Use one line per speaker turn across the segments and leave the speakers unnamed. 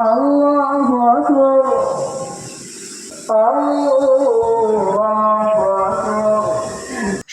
আল্লাহু আকবার, আল্লাহু আকবার।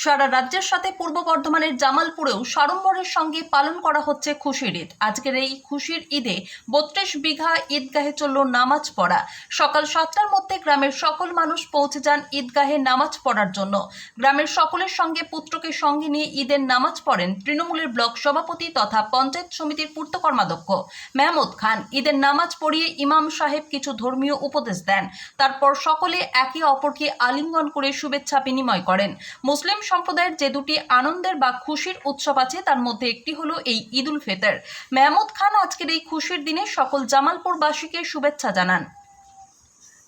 সারা রাজ্যের সাথে পূর্ব বর্ধমানের জামালপুরেও সাড়ম্বরের সঙ্গে পালন করা হচ্ছে খুশির ঈদ। আজকের এই খুশির ঈদে ৩২ বিঘা ঈদগাহে চলল নামাজ পড়া। সকাল ৭টার মধ্যে গ্রামের সকল মানুষ পৌঁছে যান ঈদগাহে নামাজ পড়ার জন্য। গ্রামের সকলের সঙ্গে পুত্রকে সঙ্গে নিয়ে ঈদের নামাজ পড়েন তৃণমূলের ব্লক সভাপতি তথা পঞ্চায়েত সমিতির পূর্ত কর্মাধ্যক্ষ মেহমুদ খান। ঈদের নামাজ পড়িয়ে ইমাম সাহেব কিছু ধর্মীয় উপদেশ দেন। তারপর সকলে একে অপরকে আলিঙ্গন করে শুভেচ্ছা বিনিময় করেন। মুসলিম সম্প্রদায়ের যে দুটি আনন্দের বা খুশির উৎসব আছে তার মধ্যে একটি হলো এই ঈদ উল ফিতর। মেহমুদ খান আজকের এই খুশির দিনে সকল জামালপুরবাসীকে শুভেচ্ছা জানান।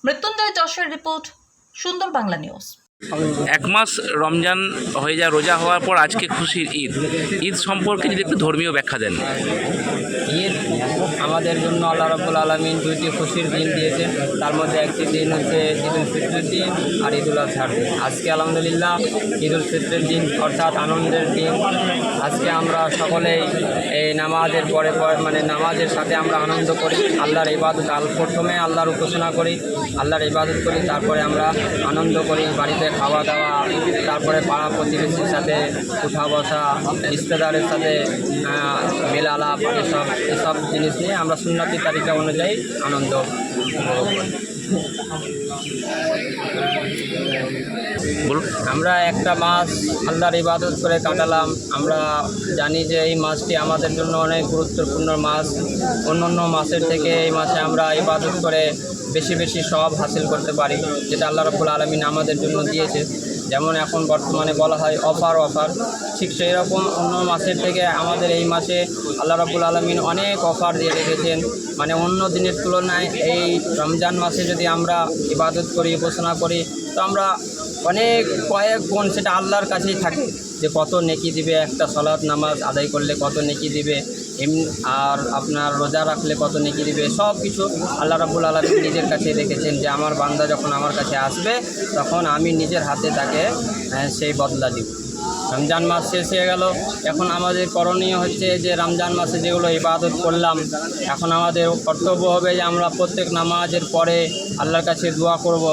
মৃত্যুঞ্জয় যশের রিপোর্ট, সুন্দর বাংলা নিউজ।
এক মাস রমজান হয়ে যায়, রোজা হওয়ার পর আজকে খুশির ঈদ। ঈদ সম্পর্কে যদি একটু ধর্মীয় ব্যাখ্যা দেন।
ঈদ আমাদের জন্য আল্লাহ রাব্বুল আলামিন দুইটি খুশির দিন দিয়েছেন। তার মধ্যে একটি দিন হচ্ছে ঈদ উল ফিতরের দিন আর ঈদ উল আজহার দিন। আজকে আলহামদুলিল্লাহ ঈদ উল ফিতরের দিন অর্থাৎ আনন্দের দিন। আজকে আমরা সকলেই এই নামাজের পরে মানে নামাজের সাথে আমরা আনন্দ করি, আল্লাহর ইবাদত প্রথমে আল্লাহর উপাসনা করি, আল্লাহর ইবাদত করি, তারপরে আমরা আনন্দ করি, বাড়িতে খাওয়া দাওয়া, তারপরে পাড়া প্রতিবেশীর সাথে উঠা বসা, রিশতেদারের সাথে মেলালাপ, এসব জিনিস নিয়ে আমরা সুন্নতি তালিকা অনুযায়ী আনন্দ উপভোগ করি। আমরা একটা মাস আল্লাহর ইবাদত করে কাটালাম। আমরা জানি যে এই মাসটি আমাদের জন্য অনেক গুরুত্বপূর্ণ মাস। অন্য মাসের থেকে এই মাসে আমরা ইবাদত করে বেশি বেশি সওয়াব হাসিল করতে পারি, যেটা আল্লাহ রাব্বুল আলামিন আমাদের জন্য দিয়েছে। যেমন এখন বর্তমানে বলা হয় অফার, ঠিক সেই রকম অন্য মাসের থেকে আমাদের এই মাসে আল্লাহ রাব্বুল আলামিন অনেক অফার দিয়ে রেখেছেন। মানে অন্য দিনের তুলনায় এই রমজান মাসে যদি আমরা ইবাদত করি, উপাসনা করি, তো আমরা কয়েক গুণ সেটা আল্লাহর কাছেই থাকে যে কত নেকি দিবে, একটা সালাত নামাজ আদায় করলে কত নেকি দিবে, আর আপনার রোজা রাখলে কত নেকি দিবে, সব কিছু আল্লাহ রাব্বুল আলামিন নিজের কাছে রেখেছেন যে আমার বান্দা যখন আমার কাছে আসবে তখন আমি নিজের হাতে তাকে সেই বদলা দিব। রমজান মাস শেষ হয়ে গেল, এখন আমাদের করণীয় হচ্ছে যে রমজান মাসে যেগুলো ইবাদত করলাম, এখন আমাদের কর্তব্য হবে যে আমরা প্রত্যেক নামাজের পরে আল্লাহর কাছে দোয়া করব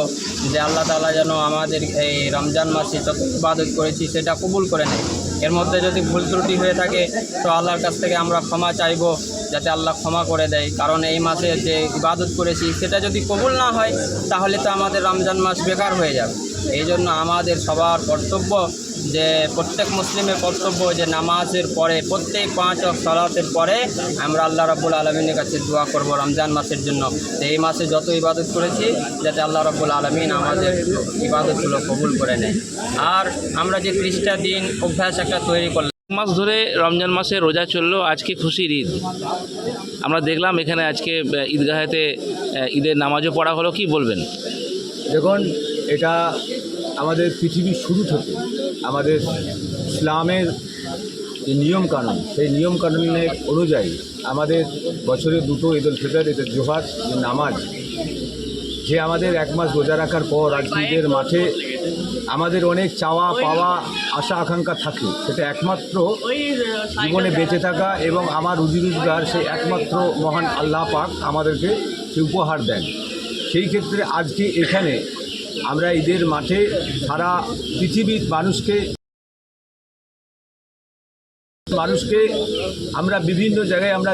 যে আল্লাহ তাআলা যেন আমাদের এই রমজান মাসে যত ইবাদত করেছি সেটা কবুল করে নেয়। এর মধ্যে যদি ভুল ত্রুটি হয়ে থাকে তো আল্লাহর কাছ থেকে আমরা ক্ষমা চাইব যাতে আল্লাহ ক্ষমা করে দেয়। কারণ এই মাসে যে ইবাদত করেছি সেটা যদি কবুল না হয় তাহলে তো আমাদের রমজান মাস বেকার হয়ে যাবে। এই জন্য আমাদের সবার কর্তব্য, যে প্রত্যেক মুসলিমের কর্তব্য যে নামাজের পরে প্রত্যেক 5 ওয়াক্ত সালাতের পরে আমরা আল্লাহ রাব্বুল আলামিনের কাছে দোয়া করব রমজান মাসের জন্য। তো এই মাসে যত ইবাদত করেছি যাতে আল্লাহ রাব্বুল আলামিন আমাদের ইবাদতগুলো কবুল করে নেয়। আর আমরা যে 30টা দিন অভ্যাস একটা তৈরি করলাম,
মাস ধরে রমজান মাসে রোজা চললো, আজকে খুশির ঈদ। আমরা দেখলাম এখানে আজকে ঈদগাহেতে ঈদের নামাজও পড়া হলো, কি বলবেন?
দেখুন, এটা আমাদের পৃথিবীর শুরু থেকে আমাদের ইসলামের যে নিয়মকানুন, সেই নিয়মকানুনের অনুযায়ী আমাদের বছরে দুটো ঈদ উল ফিতর, ঈদ উল জুহার যে নামাজ, যে আমাদের এক মাস রোজা রাখার পর আজকে ঈদের মাঠে আমাদের অনেক চাওয়া পাওয়া আশা আকাঙ্ক্ষা থাকে, সেটা একমাত্র জীবনে বেঁচে থাকা এবং আমার রুজি রোজগার সেই একমাত্র মহান আল্লাহ পাক আমাদেরকে সে উপহার দেন। সেই ক্ষেত্রে আজকে এখানে আমরা ঈদের মাঠে সারা পৃথিবীর মানুষকে আমরা বিভিন্ন জায়গায় আমরা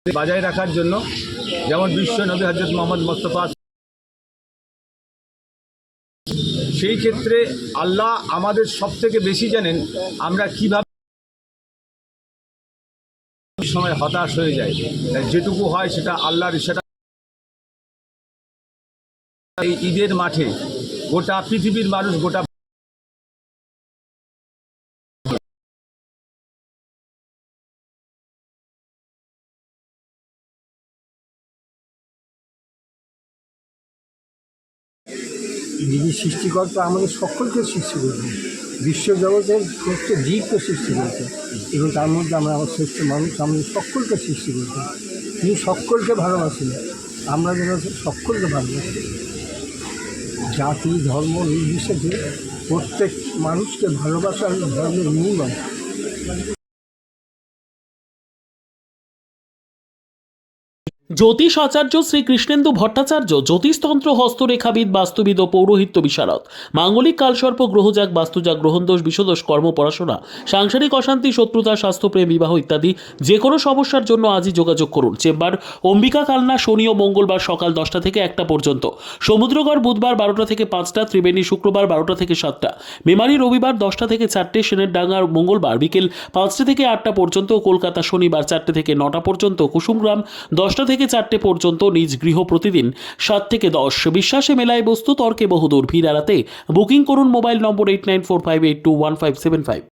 বজায় রাখার জন্য, যেমন বিশ্ব নবী হযরত মুহাম্মদ মুস্তাফা, সেই ক্ষেত্রে আল্লাহ আমাদের সবথেকে বেশি জানেন আমরা কিভাবে সময় হতাশ হয়ে যায়। যেটুকু হয় সেটা আল্লাহর ইশারা। এই ঈদের মাঠে গোটা পৃথিবীর মানুষ, গোটা
যিনি সৃষ্টিকর্তা আমাদের সকলকে সৃষ্টি করেছেন, বিশ্বজগতের শ্রেষ্ঠ জীবকে সৃষ্টি করেছে এবং তার মধ্যে আমরা আমার শ্রেষ্ঠ মানুষ আমাদের সকলকে সৃষ্টি করেছেন। তিনি সকলকে ভালোবাসেন, আমরা যেন সকলকে ভালোবাসি। জাতি ধর্ম নির্বিশেষে প্রত্যেক মানুষকে ভালোবাসার ধর্মের মূল
জ্যোতিষ আচার্য শ্রী কৃষ্ণেন্দু ভট্টাচার্য জ্যোতিষতন্ত্র হস্তরেখাবিদ বাস্তুবিদ ও পৌরোহিত্য বিশারদ মাঙ্গলিক কালসর্প গ্রহজাগ বাস্তুজাগ গ্রহণদোষ বিষদোষ কর্ম পড়াশোনা সাংসারিক অশান্তি শত্রুতা স্বাস্থ্যপ্রেম বিবাহ ইত্যাদি যে কোনো সমস্যার জন্য আজই যোগাযোগ করুন। চেম্বার অম্বিকা কালনা শনি ও মঙ্গলবার সকাল 10টা থেকে 1টা পর্যন্ত, সমুদ্রগড় বুধবার 12টা থেকে 5টা, ত্রিবেণী শুক্রবার 12টা থেকে 7টা, মেমারি রবিবার 10টা থেকে 4টে, সেনের ডাঙ্গার মঙ্গলবার বিকেল 5টা থেকে 8টা পর্যন্ত, কলকাতা শনিবার 4টে থেকে 9টা পর্যন্ত, কুসুমগ্রাম 10টা থেকে 4টে পর্যন্ত, নিজ গৃহ প্রতিদিন 7 থেকে 10। বিশ্বাসে মেলায় বস্তু, তর্কে বহুদূর। ভিড় এড়াতে বুকিং করুন মোবাইল নম্বর 8945821575।